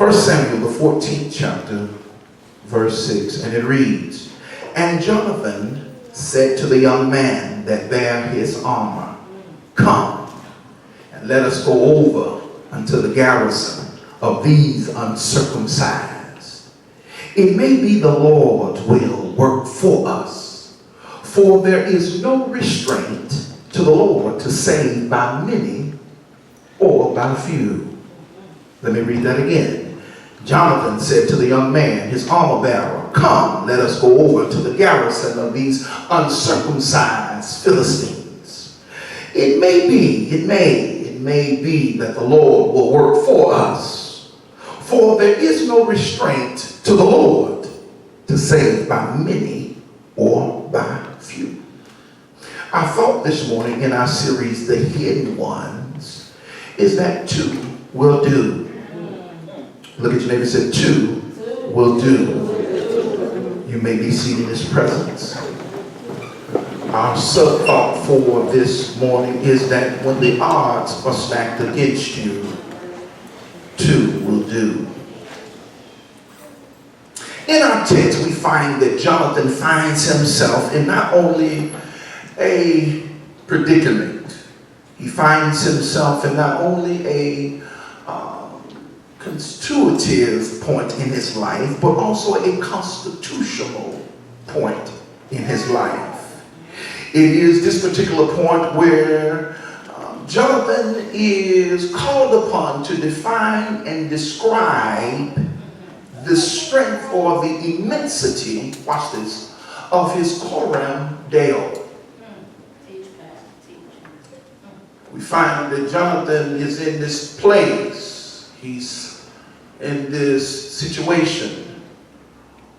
1 Samuel, the 14th chapter, verse 6, and it reads, "And Jonathan said to the young man that bare his armor, Come, and let us go over unto the garrison of these uncircumcised. It may be the Lord will work for us, for there is no restraint to the Lord to save by many or by few." Let me read that again. Jonathan said to the young man, his armor bearer, "Come, let us go over to the garrison of these uncircumcised Philistines. It may be that the Lord will work for us, for there is no restraint to the Lord to save by many or by few." Our thought this morning in our series, The Hidden Ones, is that two will do. Look at your neighbor and say, two will do. You may be seated in his presence. Our sub-thought for this morning is that when the odds are stacked against you, two will do. In our text, we find that Jonathan finds himself in not only a predicament, he finds himself in not only a constitutive point in his life, but also a constitutional point in his life. It is this particular point where Jonathan is called upon to define and describe the strength or the immensity, watch this, of his Coram Deo. We find that Jonathan is in this place. He's in this situation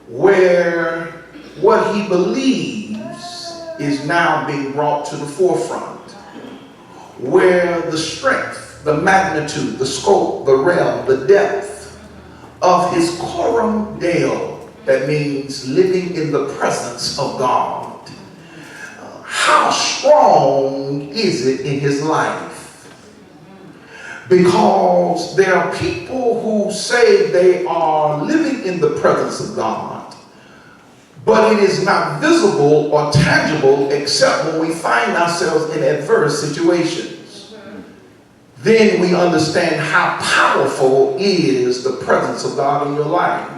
where what he believes is now being brought to the forefront, where the strength, the magnitude, the scope, the realm, the depth of his Coram Deo, that means living in the presence of God. How strong is it in his life? Because there are people who say they are living in the presence of God, but it is not visible or tangible except when we find ourselves in adverse situations. Then we understand how powerful is the presence of God in your life.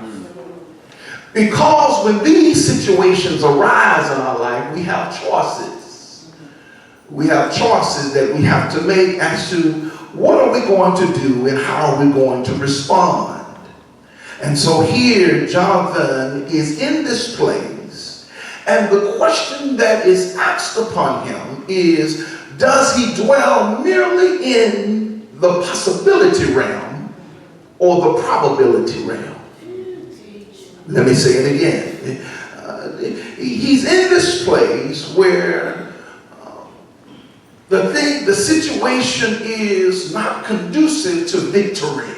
Because when these situations arise in our life, we have choices. We have choices that we have to make as to what are we going to do and how are we going to respond? And so here Jonathan is in this place, and the question that is asked upon him is, does he dwell merely in the possibility realm or the probability realm? Let me say it again. He's in this place where the situation is not conducive to victory.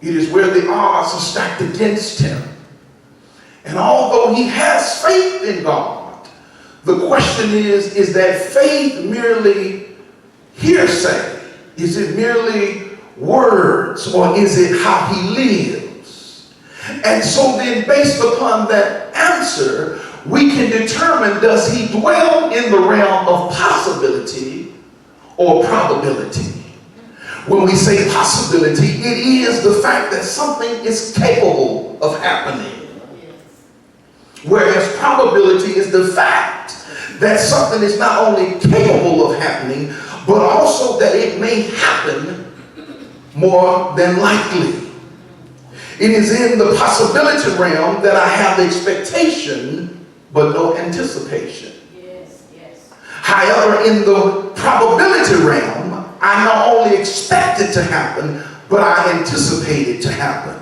It is where the odds are stacked against him. And although he has faith in God, the question is that faith merely hearsay? Is it merely words, or is it how he lives? And so then, based upon that answer, we can determine, does he dwell in the realm of possibility or probability? When we say possibility, it is the fact that something is capable of happening. Whereas probability is the fact that something is not only capable of happening, but also that it may happen more than likely. It is in the possibility realm that I have expectation but no anticipation. However, in the probability realm, I not only expect it to happen, but I anticipate it to happen.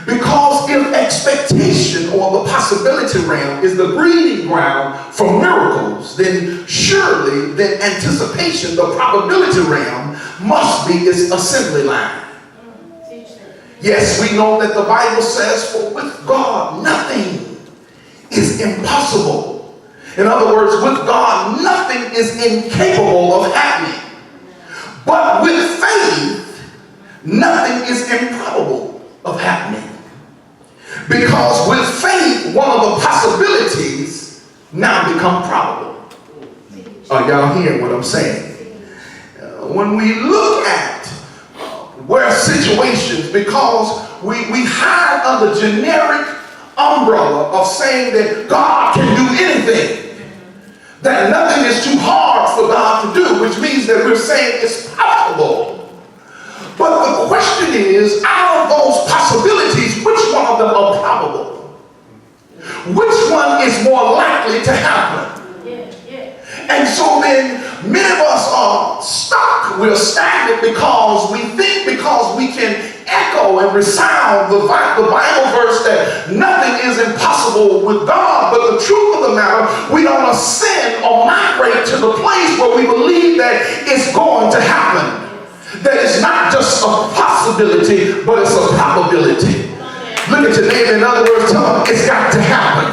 Because if expectation or the possibility realm is the breeding ground for miracles, then surely then anticipation, the probability realm, must be its assembly line. Yes, we know that the Bible says, for with God nothing is impossible. In other words, with God nothing is incapable of happening. But with faith, nothing is improbable of happening. Because with faith, one of the possibilities now become probable. Are y'all hearing what I'm saying? When we look at where situations, because we hide under generic umbrella of saying that God can do anything, that nothing is too hard for God to do, which means that we're saying it's possible. But the question is, out of those possibilities, which one of them are probable? Which one is more likely to happen? And so then many of us are stuck. We're stagnant because we think, because we can echo and resound the Bible verse that nothing is impossible with God. But the truth of the matter, we don't ascend or migrate to the place where we believe that it's going to happen. That it's not just a possibility, but it's a probability. Look at your neighbor. In other words, tell them it's got to happen.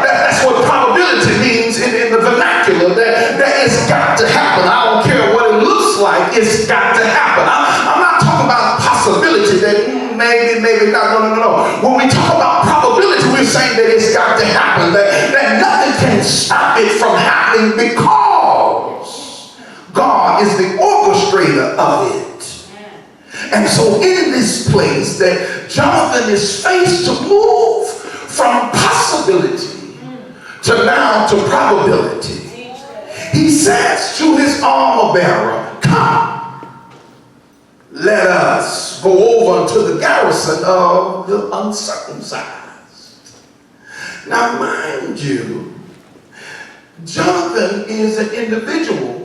That's what probability means in the vernacular, that it's got to happen. I don't care what it looks like, it's got to happen. I'm not talking about possibility that maybe not. No. When we talk about probability, we're saying that it's got to happen, that nothing can stop it from happening because God is the orchestrator of it. And so in this place that Jonathan is faced to move from possibility to now to probability, he says to his armor bearer, come, let us go over to the garrison of the uncircumcised. Now mind you, Jonathan is an individual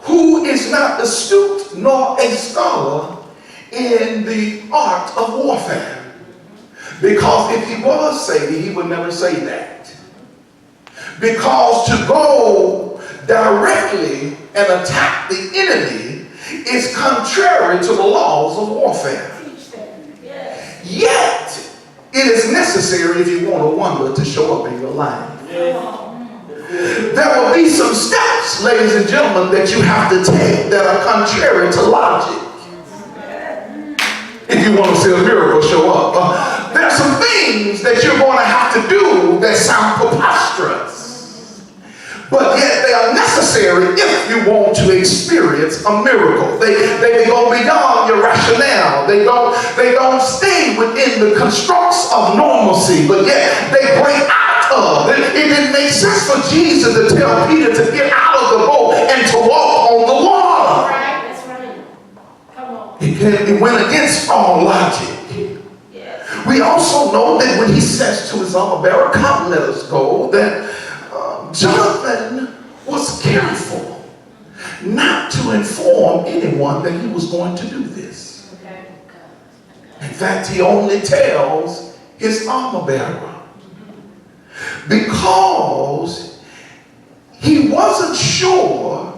who is not astute nor a scholar in the art of warfare. Because if he was saved, he would never say that. Because to go directly and attack the enemy is contrary to the laws of warfare. Yet, it is necessary if you want a wonder to show up in your life. There will be some steps, ladies and gentlemen, that you have to take that are contrary to logic. If you want to see a miracle show up. There are some things that you're going to have to do that sound preposterous. But yet they are necessary if you want to experience a miracle. They go beyond your rationale. They don't stay within the constructs of normalcy, but yet they break out of. It didn't make sense for Jesus to tell Peter to get out of the boat and to walk on the water. Right, that's right. Come on. He went against all logic. Yes. We also know that when he says to his armor bearer, come, let us go, that Jonathan was careful not to inform anyone that he was going to do this. Okay. In fact, he only tells his armor bearer because he wasn't sure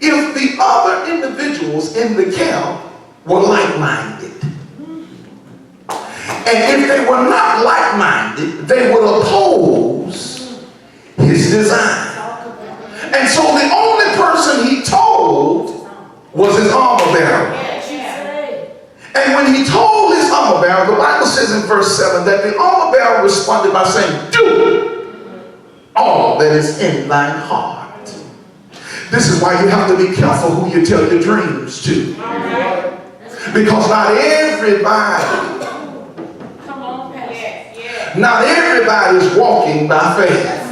if the other individuals in the camp were like-minded. And if they were not like-minded, they would oppose his design. And so the only person he told was his armor bearer. And when he told his armor bearer, the Bible says in verse 7 that the armor bearer responded by saying, do all that is in thine heart. This is why you have to be careful who you tell your dreams to. Because not everybody is walking by faith.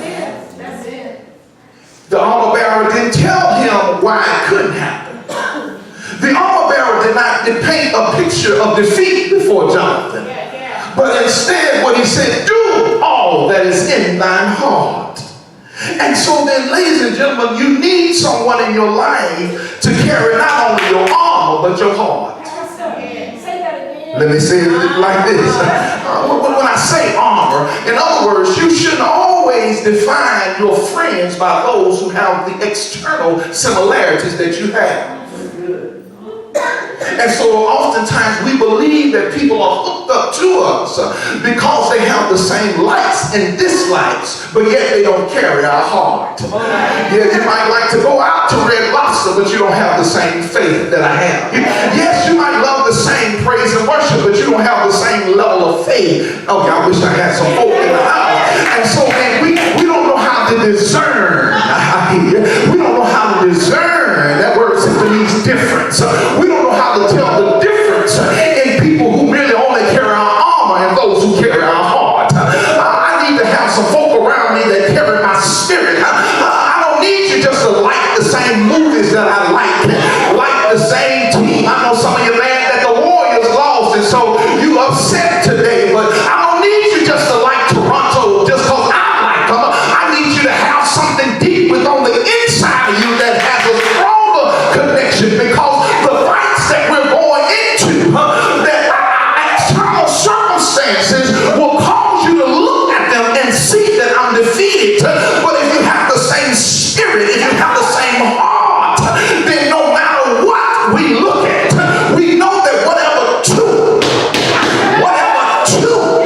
The armor bearer didn't tell him why it couldn't happen. The armor bearer did not paint a picture of defeat before Jonathan. But instead what he said, do all that is in thine heart. And so then, ladies and gentlemen, you need someone in your life to carry not only your armor, but your heart. Let me say it like this. When I say armor, in other words, you shouldn't always define your friends by those who have the external similarities that you have. And so oftentimes we believe that people are hooked up to us because they have the same likes and dislikes, but yet they don't carry our heart. Yeah, you might like to go out to Red Lobster, but you don't have the same faith that I have. Yes, you might love the same praise and worship, but you don't have the same level of faith. Oh, yeah, I wish I had some folk in the house. And so, man, we don't know how to discern. We don't know how to discern. That word simply means difference. We don't know how to tell the difference in people who really only carry our armor and those who carry our heart. I need to have some folk around me that carry my spirit. I don't need you just to like the same movies that I like the same team. I know some of you mad that the Warriors lost, and so you upset today, but I don't need you just to like Toronto just because I like them. I need you to have something deep within on the inside of you that has a stronger connection, because the fights that we're going into, that external circumstances will cause you to look at them and see that I'm defeated. But if you have the same spirit, if you have the same heart, then no matter what we look at, we know that whatever two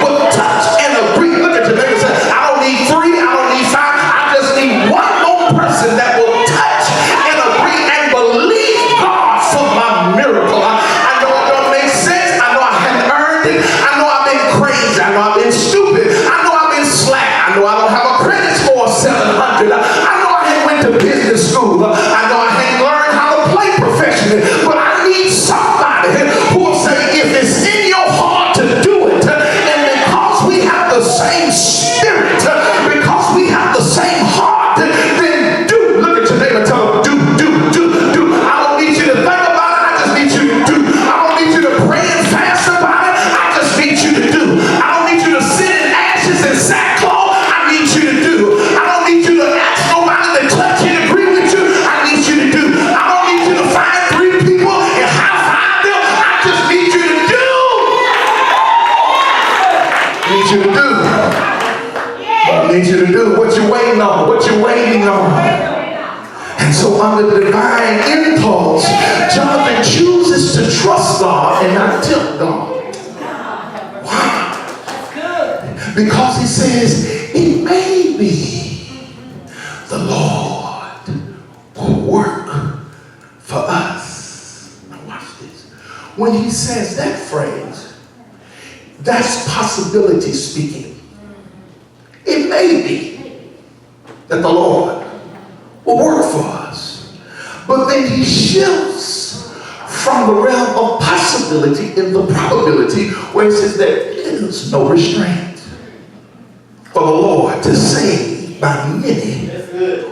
will touch and agree. Look at your neighbor and say, I don't need three, I don't need five, I just need one more person that will touch and agree and believe God for my miracle. I know it don't make sense. I know I haven't earned it. I know I've been crazy. I know I've been stupid. I know I've been slack. I know I don't have a credit score of 700. I know I hadn't went to business school. I know I hadn't learned how to play professionally. But I need somebody who will say, if it's in your heart to do it, and because we have the same spirit, because we have the same heart, then do. Look at your neighbor, tell them, do. I don't need you to think about it, I just need you to do. I don't need you to pray and fast about it, I just need you to do. I don't need you to sit in ashes and sackcloth, I need you to do. I don't need you to ask nobody to touch and agree with you, I need you to do. I don't need you to find three people and high five them, I just need you to do. I need you to do. I need you to do what you're waiting on, what you're waiting on. And so under the divine impulse, Jonathan chooses to trust God and not tempt God. Wow. Because he says, it may be the Lord will work for us. Now watch this. When he says that phrase, that's possibility speaking. It may be that the Lord will work for us. But then he shifts from the realm of possibility in the probability, where it says there is no restraint for the Lord to save by many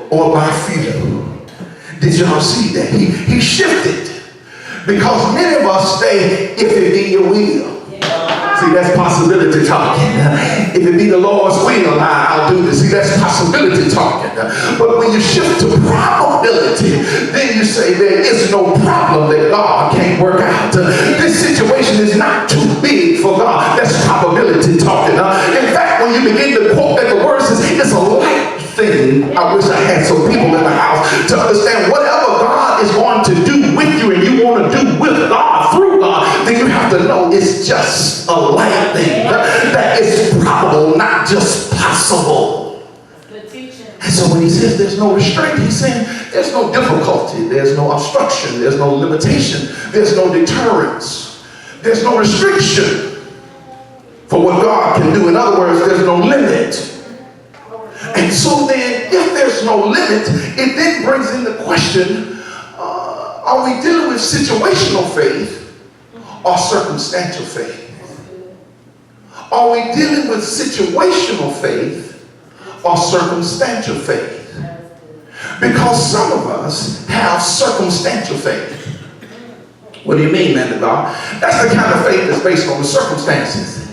or by few. Did y'all see that? He shifted, because many of us stay, if it be your will. See, that's possibility talking. If it be the Lord's will, I'll do this. See, that's possibility talking. But when you shift to probability, then you say there is no problem that God can't work out. This situation is not too big for God. That's probability talking. In fact, when you begin to quote that, the word says it's a light thing. I wish I had some people in the house to understand whatever God is going to do with you and you want to do with God, through God, then you have to know it's just a light thing. That is probable, not just possible. And so when he says there's no restraint, he's saying there's no difficulty, there's no obstruction, there's no limitation, there's no deterrence, there's no restriction for what God can do. In other words, there's no limit. And so then, if there's no limit, it then brings in the question, are we dealing with situational faith or circumstantial faith? Are we dealing with situational faith or circumstantial faith? Because some of us have circumstantial faith. What do you mean, man of God? That's the kind of faith that's based on the circumstances.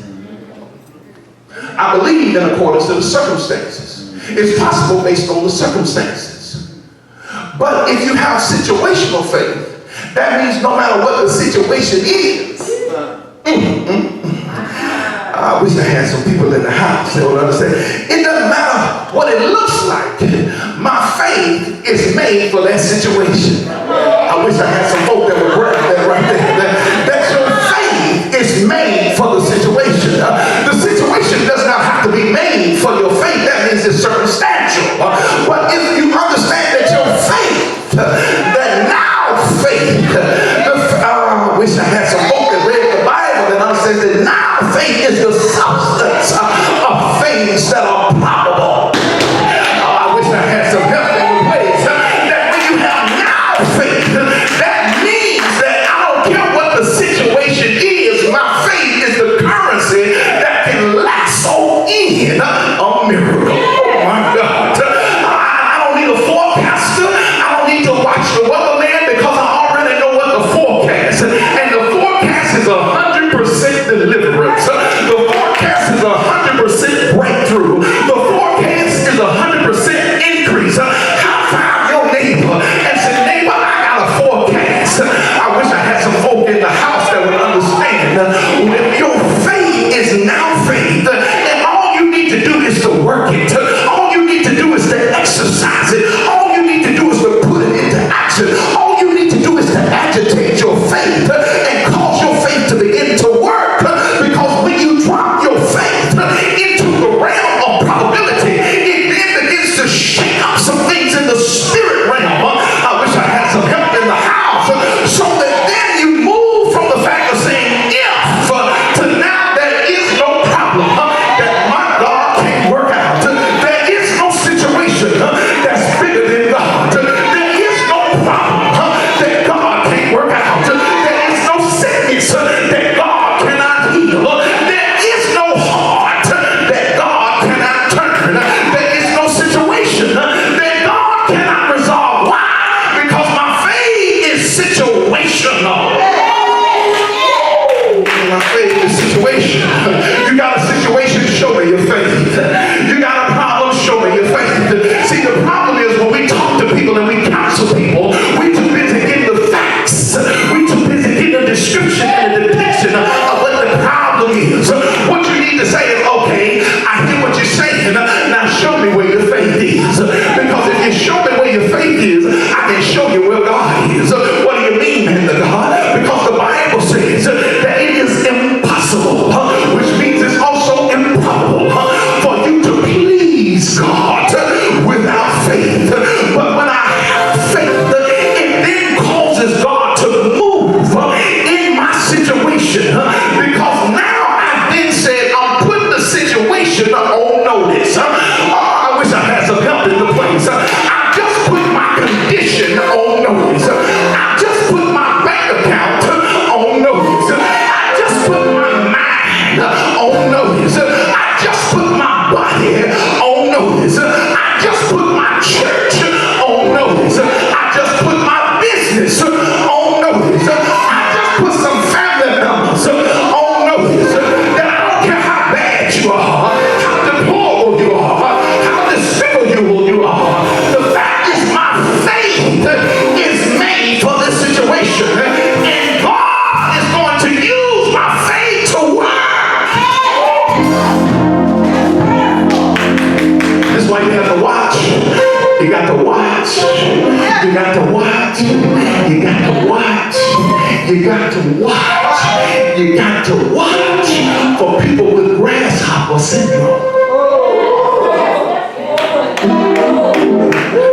I believe in accordance to the circumstances. It's possible based on the circumstances. But if you have situational faith, that means no matter what the situation is, I wish I had some people in the house that would understand. It doesn't matter what it looks like. My faith is made for that situation. I wish I had some folk that would grab that right there. spoke and read the Bible and understands that now faith is the substance of things that are probable. I wish I had some help in the place. That when you have now faith, that means that I don't care what the situation is, my faith is the currency that can lasso in a miracle. Oh my God. I don't need a forecaster. I don't need to watch the weatherman because I already know what the forecast. And the forecast is 100% deliverance. The forecast is 100% breakthrough. The forecast is 100% increase. High five your neighbor and say, neighbor, I got a forecast. I wish I had some folk in the house that would understand when your faith is now faith, and all you need to do is to work it. All you need to do is to exercise it. All you need to do is to put it into action. All you need to do is to agitate your faith and cause your faith to begin to work. Because when you drop your faith into the realm of probability, it then begins to shake up some things in the spirit realm. I wish I had some help in the house. So that then you move from the fact of saying if to now there is no problem that my God can't work out. There is no situation that's bigger than God. There is no problem that God can't work out. There is no sickness that God cannot heal. There is no heart that God cannot turn. There is no situation that God cannot resolve. Why? Because my faith is situational. My faith is situational. You got a situation, show me your faith. You got a problem, show me your faith. See, the problem is when we talk to people and we counsel people, we too busy getting the facts. We too busy getting the description and the depiction of what the problem is. What you need to say is, okay, I hear what you're saying. Now show me where your faith is. Because if you show me where your faith is, I can show you where God is. What do you mean, man, to God? Because the Bible says that it is impossible, which means it's also improbable for you to please God without faith. But when I have faith, it then causes God to move in my situation. Because now I then said, I'm putting the situation on notice. I wish I had some help in the place. I just put my condition on notice. I just put my bank account on notice. I just put my mind on notice. I just put my body on notice. I just put my church on notice. I just put my business on notice. I just put some family members on notice. That I don't care how bad you are, how deplorable you are, how despicable you are. The fact is my faith is made for this situation. And God is going to use my faith to work. That's why you have to watch. You got to watch. You got to watch. You got to watch. You got to watch. You got to watch for people with grasshopper syndrome.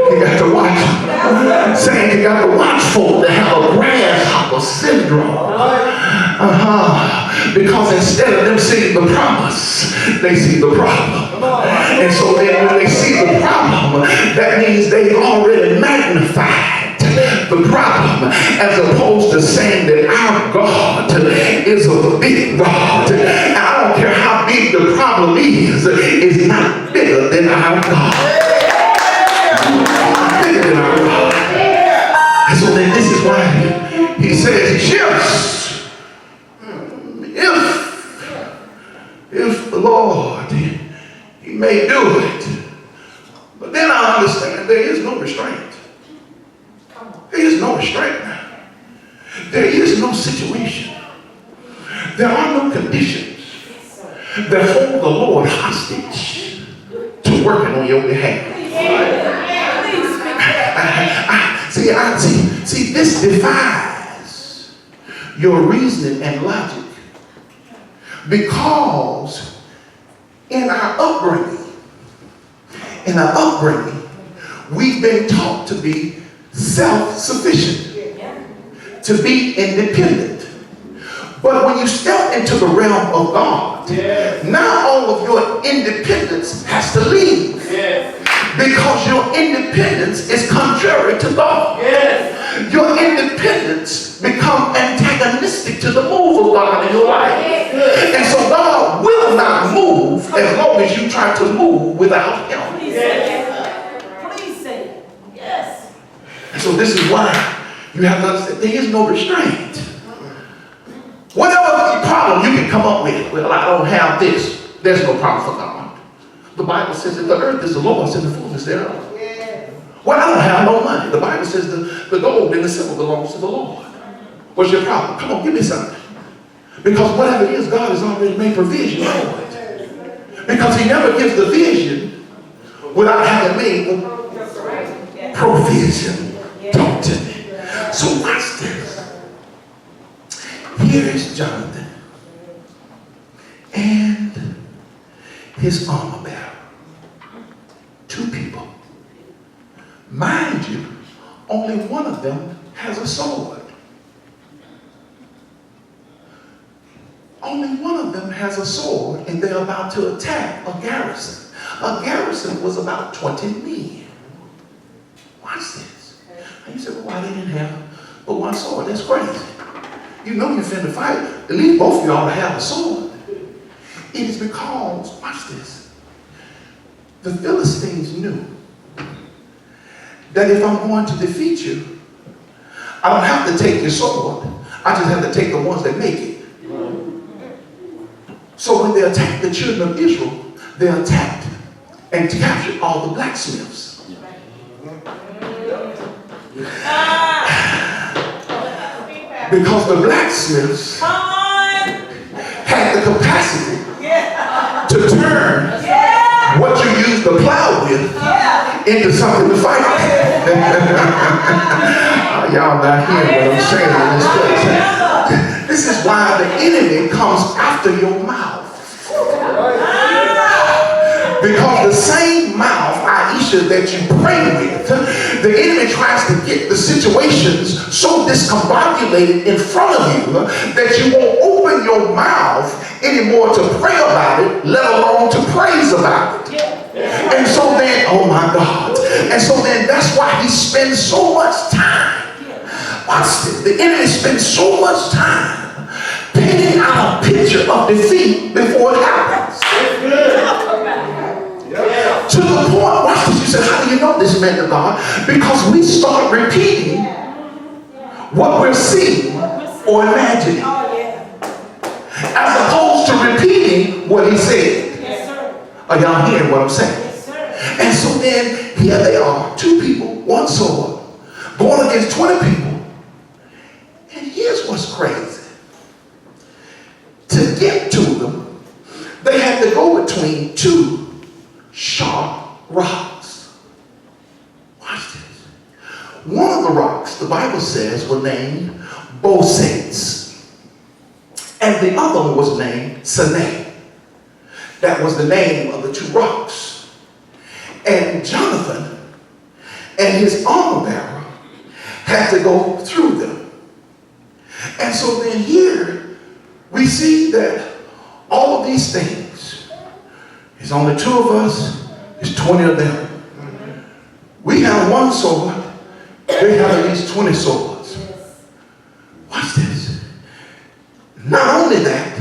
You got to watch. Saying you got to watch folk that have a grasshopper syndrome. Because instead of them seeing the promise, they see the problem. And so then when they see the problem, that means they've already magnified the problem, as opposed to saying that our God is a big God. And I don't care how big the problem is, it's not bigger than our God. Bigger than our God. And so then this is why he says, yes, if the Lord, he may do it. But then I understand there is no restraint. There is no restraint now. There is no situation. There are no conditions that hold the Lord hostage to working on your behalf. See, this defies your reasoning and logic, because in our upbringing, we've been taught to be self-sufficient, to be independent. But when you step into the realm of God, now all of your independence has to leave. Because your independence is contrary to God. Your independence becomes antagonistic to the move of God in your life. And so God will not move as long as you try to move without Him. Please say it. Yes. And so this is why you have to understand there is no restraint. Whatever problem you can come up with, well, I don't have this, there's no problem for God. The Bible says that the earth is the Lord's and the fullness thereof. Well, I don't have no money. The Bible says the gold and the silver belongs to the Lord. What's your problem? Come on, give me something. Because whatever it is, God has already made provision for it. Because He never gives the vision without having made the provision. Talk to me. So watch this. Here is Jonathan and his armor bearer. Two people. Mind you, only one of them has a sword. Only one of them has a sword, and they're about to attack a garrison. A garrison was about 20 men. Watch this. And you say, well, why they didn't have but one sword? That's crazy. You know you're finna fight. At least both of you ought to have a sword. It is because, watch this, the Philistines knew that if I'm going to defeat you, I don't have to take your sword. I just have to take the ones that make it. So when they attacked the children of Israel, they attacked and captured all the blacksmiths. Because the blacksmiths had the capacity to turn what you use to plow with into something to fight. Y'all not hearing what I'm saying in this place. This is why the enemy comes after your mouth. Because the same mouth, Aisha, that you pray with, the enemy tries to get the situations so discombobulated in front of you that you won't open your mouth anymore to pray about it, let alone to praise about it. And so then, oh my God. And so then that's why he spends so much time. Watch this. The enemy spends so much time painting out a picture of defeat before it happens. To the point, watch this, you say, how do you know this, man of God? Because we start repeating what we're seeing or imagining, as opposed to repeating what he said. Are y'all hearing what I'm saying? And so then, here they are, two people, one sword, going against 20 people. And here's what's crazy. To get to them, they had to go between two sharp rocks. Watch this. One of the rocks, the Bible says, were named Bosets. And the other one was named Sinai. That was the name of the two rocks. And Jonathan and his armor bearer had to go through them. And so then here we see that all of these things, there's only two of us, there's 20 of them. We have one sword, they have at least 20 swords. Watch this. Not only that,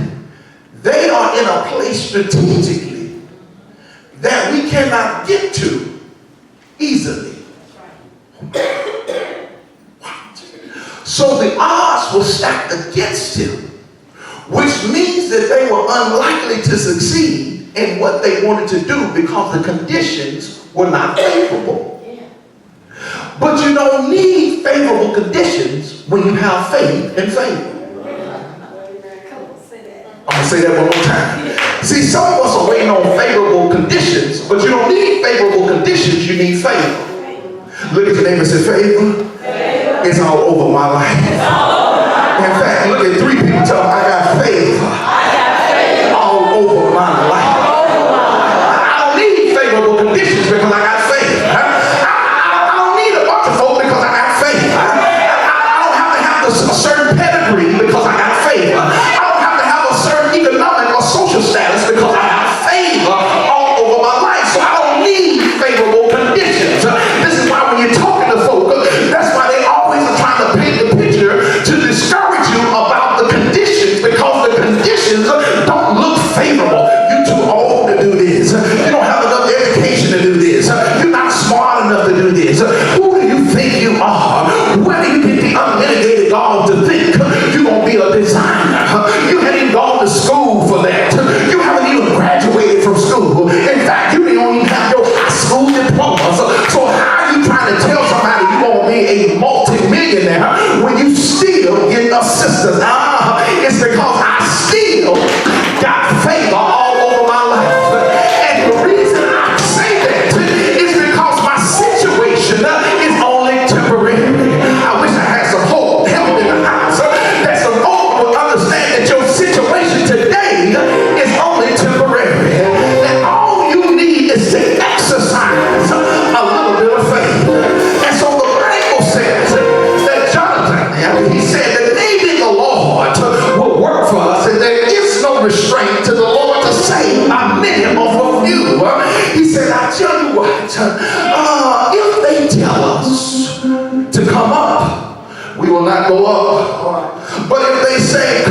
they are in a place strategically that we cannot get to easily. So the odds were stacked against him, which means that they were unlikely to succeed in what they wanted to do because the conditions were not favorable. But you don't need favorable conditions when you have faith and favor. I'm going to say that one more time. See, some of us are waiting on favorable conditions, but you don't need favorable conditions, you need favor. Look at your neighbor and say, favor is all over my life. In fact, look at three people, tell them, I got favor all over my life. I don't need favorable conditions because I got faith. I don't need a bunch of folk because I got faith. I don't have to have a certain pedigree because I got faith. I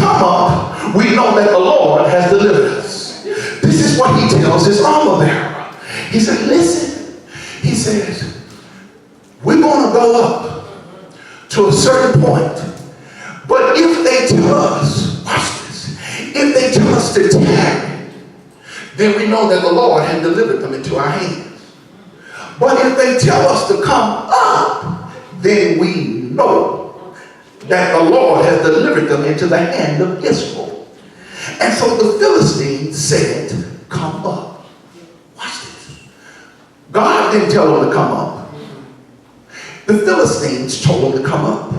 come up, we know that the Lord has delivered us. This is what he tells his armor bearer. He said, listen, he says, we're going to go up to a certain point. But if they tell us, watch this, if they tell us to tarry, then we know that the Lord has delivered them into our hands. But if they tell us to come up, then we know that the Lord has delivered them into the hand of Israel. And so the Philistines said, come up. Watch this. God didn't tell them to come up. The Philistines told them to come up.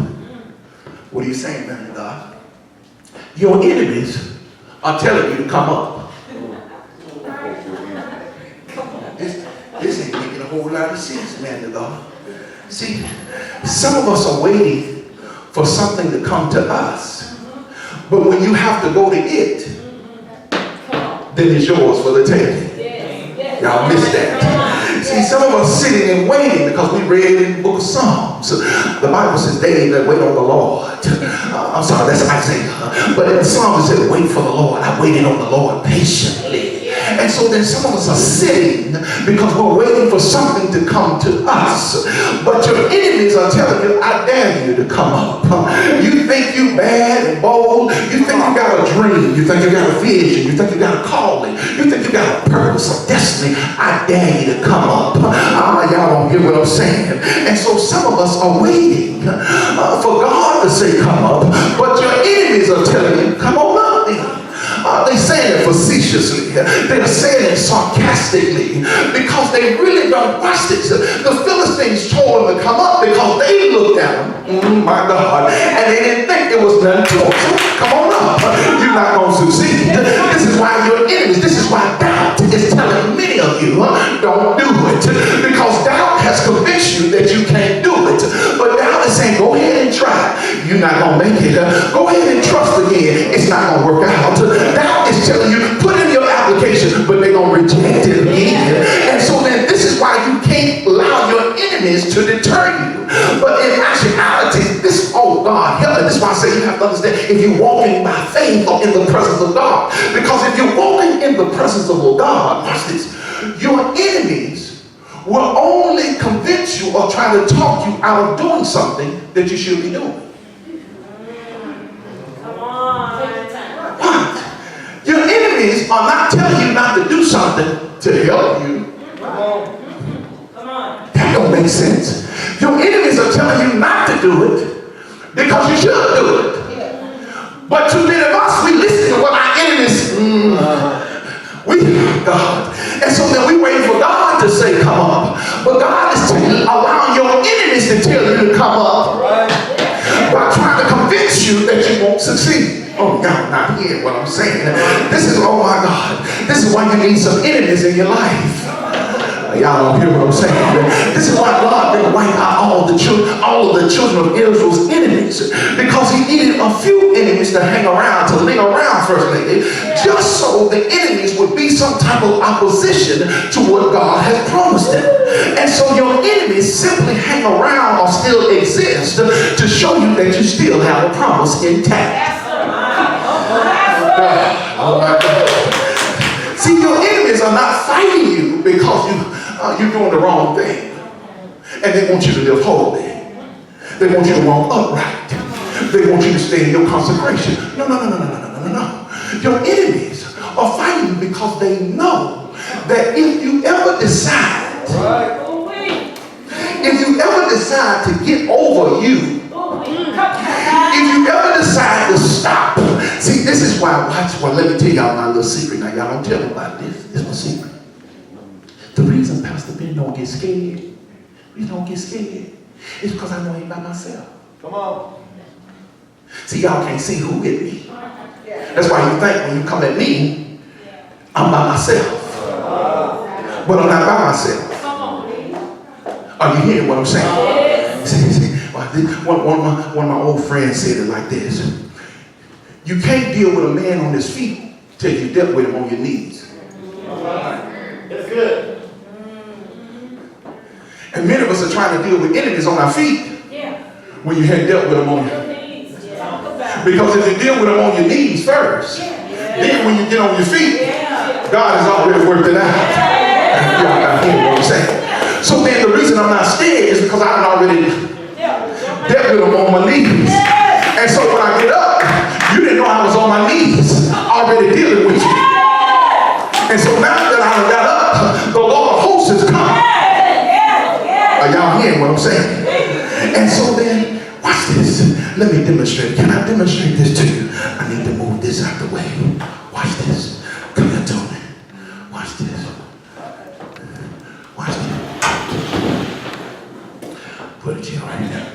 What are you saying, man of God? Your enemies are telling you to come up. This ain't making a whole lot of sense, man of God. See, some of us are waiting for something to come to us. But when you have to go to it, then it's yours for the taking. Y'all missed that. See, some of us sitting and waiting because we read in the book of Psalms. The Bible says, they that wait on the Lord. I'm sorry, that's Isaiah. But in the Psalms it said, wait for the Lord. I waited on the Lord patiently. And so then some of us are sitting because we're waiting for something to come to us. But your enemies are telling you, I dare you to come up. You think you bad and bold. You think you got a dream. You think you got a vision. You think you got a calling. You think you got a purpose or destiny. I dare you to come up. Y'all don't hear what I'm saying. And so some of us are waiting for God to say come up. But your enemies are telling you, come on up. They saying it facetiously. They're saying it sarcastically because they really don't watch this. The Philistines told them to come up because they looked at them, my God, and they didn't think there was nothing to them. So come on up. You're not going to succeed. This is why your enemies, this is why doubt is telling many of you, don't do it. Because doubt has convinced you that you can't do it. But doubt is saying, go ahead and try. You're not going to make it. Go ahead and trust again. It's not going to work out. Doubt is telling you, put in your application, but they're going to reject it again. And so then this is why you can't allow your enemies to deter you. But in actuality, this, oh God, help me. This is why I say you have to understand, if you're walking by faith or in the presence of God. Because if you're walking in the presence of God, watch this, your enemies will only convince you or try to talk you out of doing something that you should be doing. Your enemies are not telling you not to do something to help you. That don't make sense. Your enemies are telling you not to do it because you should do it. But too many of us, we listen to what our enemies, God. And so then we wait for God to say come up. But God is allowing your enemies to tell you to come up by trying to convince you that you won't succeed. Oh, y'all not hearing what I'm saying. This is, oh my God, this is why you need some enemies in your life. Y'all don't hear what I'm saying. This is why God didn't wipe out all of the children of Israel's enemies, because he needed a few enemies to hang around, to linger around, First Lady, just so the enemies would be some type of opposition to what God has promised them. And so your enemies simply hang around or still exist to show you that you still have a promise intact. Oh my God. See, your enemies are not fighting you because you're doing the wrong thing. And they want you to live holy. They want you to walk upright. They want you to stay in your consecration. No. Your enemies are fighting you because they know that if you ever decide, to get over you, if you ever decide to stop, see, this is why, let me tell y'all my little secret. Now, y'all don't tell me about this. It's my secret. The reason Pastor Ben don't get scared, is because I know I ain't by myself. Come on. See, y'all can't see who hit me. That's why you think when you come at me, I'm by myself. But I'm not by myself. Are you hearing what I'm saying? See, one of my old friends said it like this. You can't deal with a man on his feet till you dealt with him on your knees. That's good. And many of us are trying to deal with enemies on our feet when you hadn't dealt with them on your knees. Because if you deal with them on your knees first, then when you get on your feet, God has already worked it out. Y'all got to hear what I'm saying. So then the reason I'm not scared is because I've already dealt with them on my knees. And so when I get up, you didn't know I was on my knees already dealing with you. And so now that I got up, the Lord of hosts has come. Are y'all hearing what I'm saying? And so then, watch this. Let me demonstrate. Can I demonstrate this to you? I need to move this out the way. Watch this. Come here, Tony. Watch this. Watch this. Put it here right now.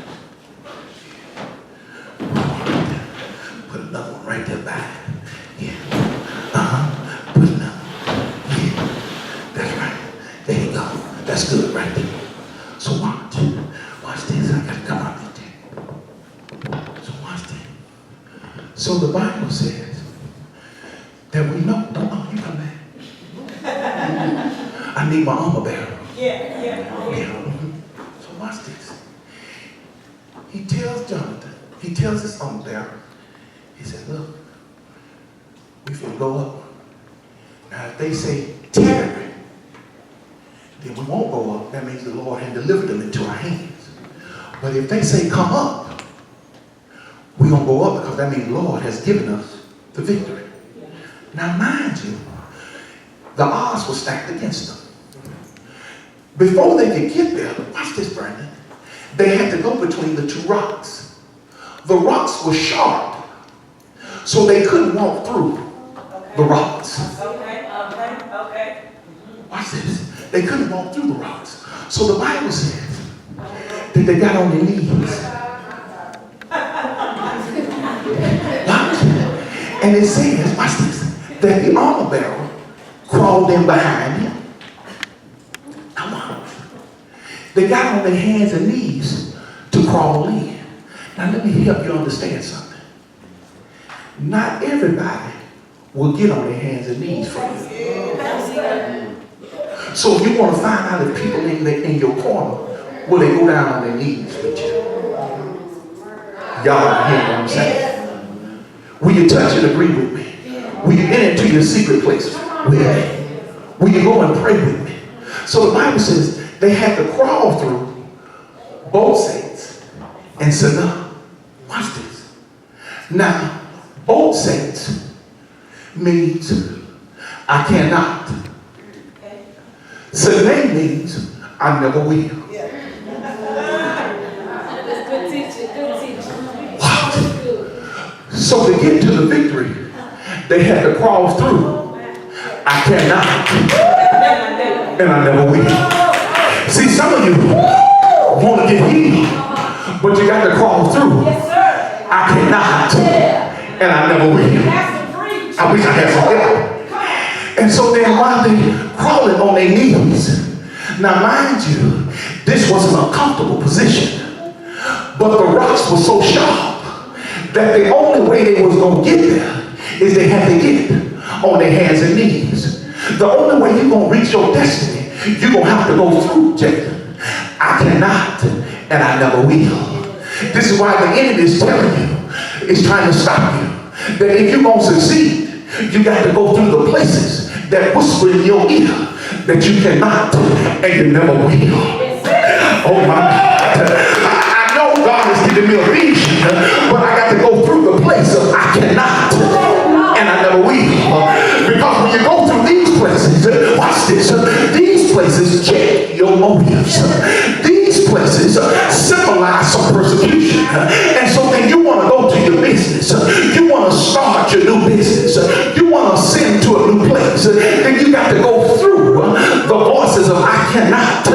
Put another one right there back. Yeah. Put another one. Yeah. That's right. There you go. That's good right there. So watch. Watch this. I gotta come out there. So watch this. So the Bible says that we know. Don't you come back. I need my armor bearer. Yeah. So watch this. He tells Jonathan, he tells his armor bearer, he said, look, we finna go up. Now if they say tarry, then we won't go up. That means the Lord had delivered them into our hands. But if they say come up, we're gonna go up because that means the Lord has given us the victory. Now mind you, the odds were stacked against them. Before they could get there, watch this, Brandon, they had to go between the two rocks. The rocks were sharp, so they couldn't walk through the rocks. Okay. Watch this. They couldn't walk through the rocks. So the Bible says that they got on their knees. Watch. And it says, watch this, that the armor bearer crawled in behind him. Now watch. They got on their hands and knees to crawl in. Now let me help you understand something. Not everybody will get on their hands and knees for you. So if you want to find out if people in your corner, will they go down on their knees with you? Y'all hear what I'm saying? Will you touch and agree with me? Will you get into your secret place with me? Will you go and pray with me? So the Bible says they had to crawl through both saints and said, no, watch this. Now, both saints means I cannot. Selene means I never will. Good teaching. Wow. So to get to the victory, they had to crawl through I cannot and I never will. See, some of you want to get healed, but you got to crawl through I cannot and I never will. I wish I had some help. And so then while they crawling on their knees, now mind you, this was an uncomfortable position, but the rocks were so sharp that the only way they was going to get there is they had to get on their hands and knees. The only way you're going to reach your destiny, you're going to have to go through Jacob. I cannot and I never will. This is why the enemy is telling you, is trying to stop you, that if you're going to succeed, you got to go through the places that whisper in your ear that you cannot and you never will. Oh my God. I know God has given me a vision, but I got to go through the place of I cannot and I never will. Because when you go through these places, watch this, these places check your motives. These places symbolize some persecution. And so then you want to go to your business. You want to start your new business. You want to ascend to a new place. Then you got to go through the voices of I cannot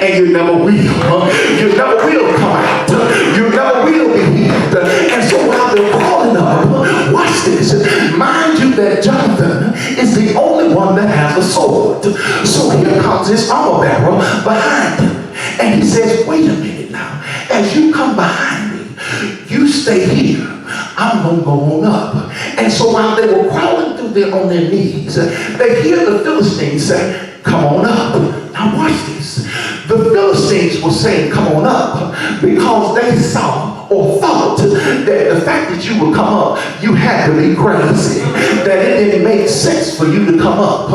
and you never will. You never will come out. You never will be healed. And so while they're calling up, watch this. Mind you that Jonathan is the only one that has a sword. So here comes his armor bearer behind him. And he says, wait a minute now. As you come behind me, you stay here. I'm going to go on up. And so while they were crawling through there on their knees, they hear the Philistines say, come on up. Now watch this. The Philistines were saying, come on up, because they saw or thought that the fact that you would come up, you had to be crazy, that it didn't make sense for you to come up.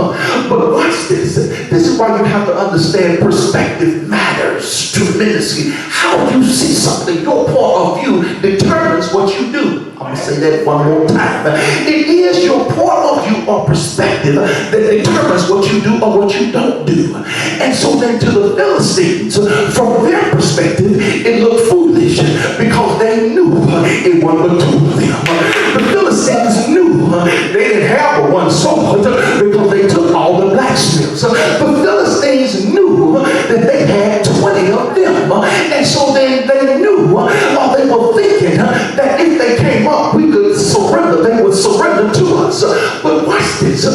But watch this. This is why you have to understand perspective matters tremendously. How you see something, your point of view determines what you do. I'm going to say that one more time. It is your point of view or perspective that determines what you do or what you don't do. And so then to the Philistines, from their perspective, it looked foolish because they knew it wasn't the two of them. The Philistines knew they didn't have but one sword because they took all the blacksmiths. The Philistines knew that they had 20 of them. And so then they knew, or they were thinking that if they came up, we could surrender. They would surrender to us. But watch this.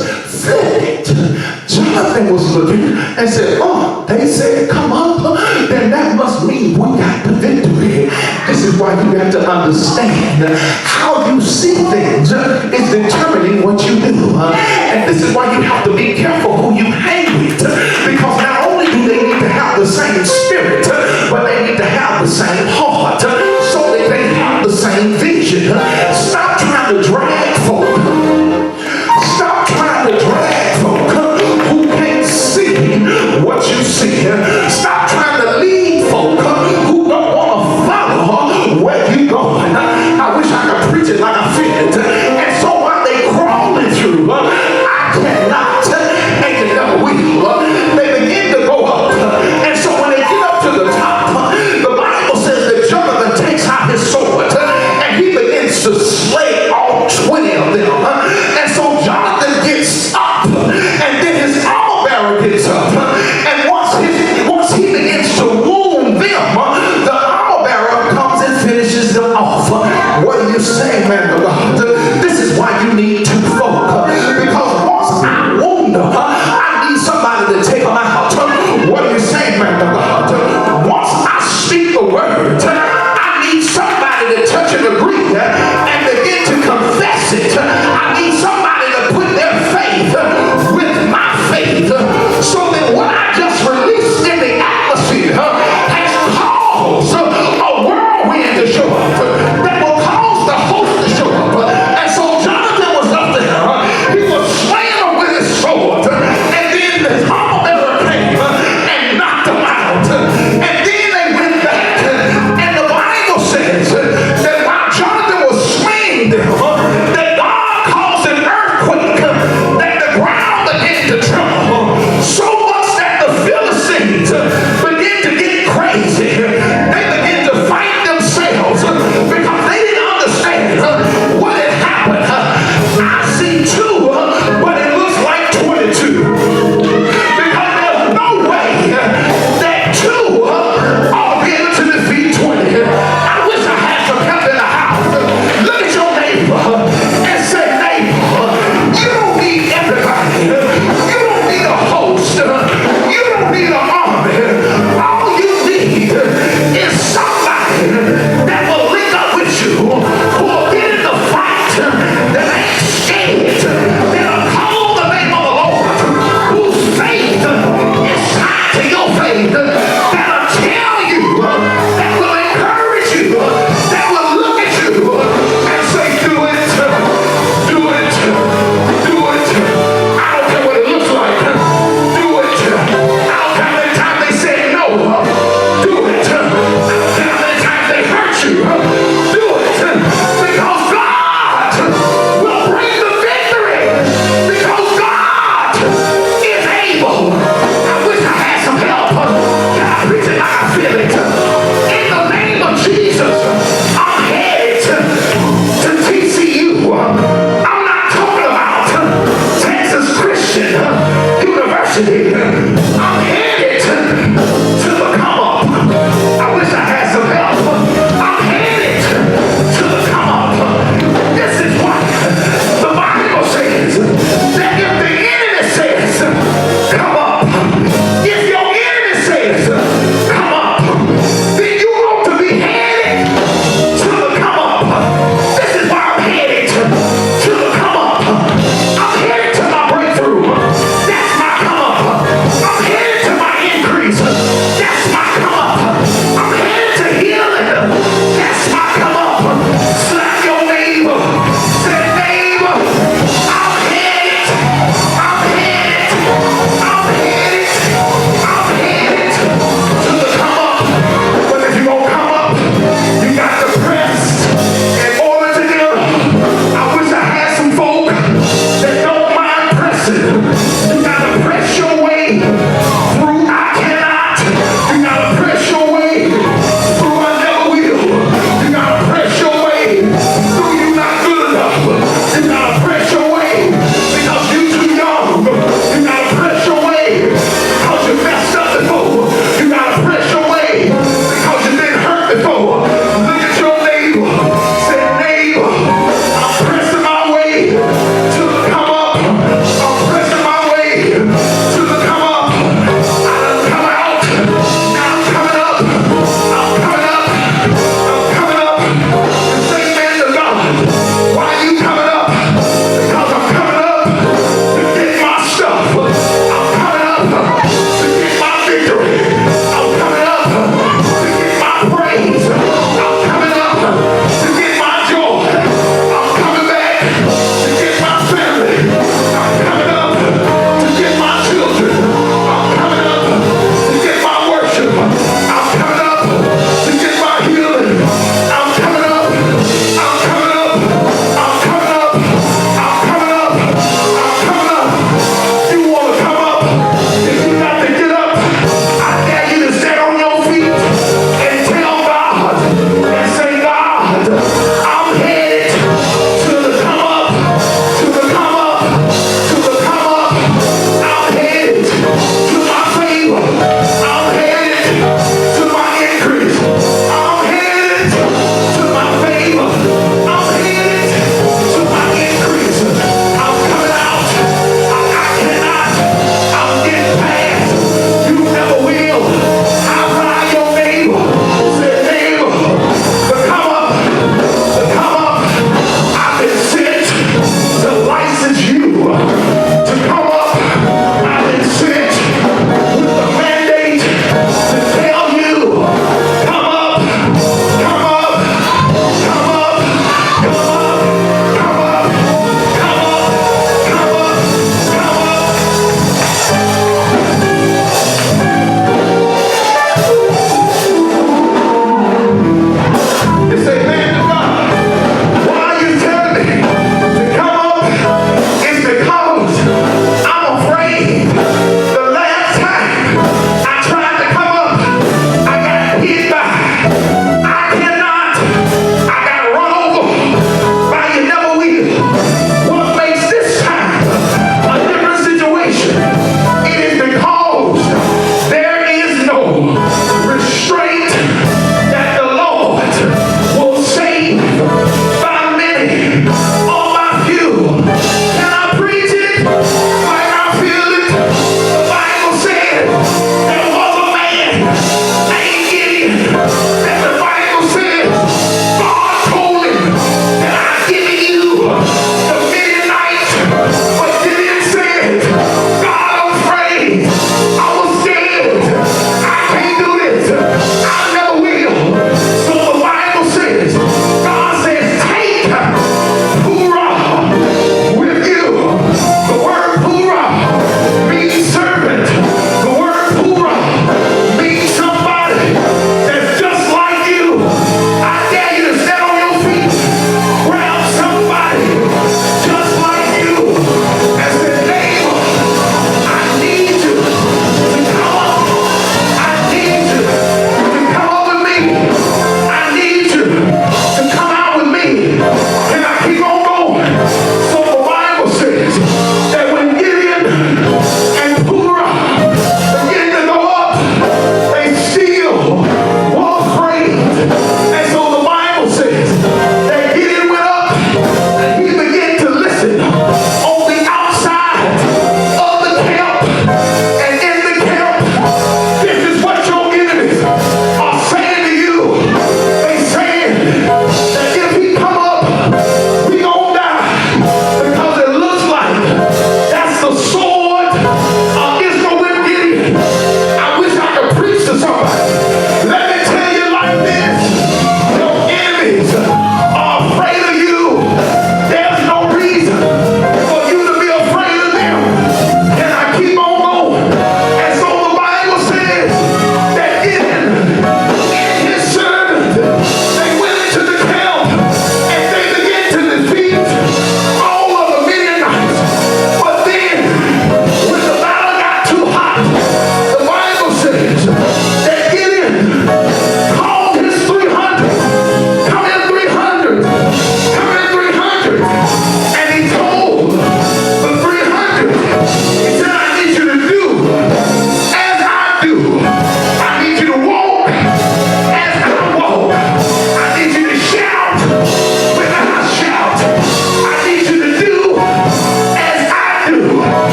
Flip it. Jonathan was looking and said, oh, they said come up, then that must mean we got the victory. This is why you have to understand how you see things is determining what you do. And this is why you have to be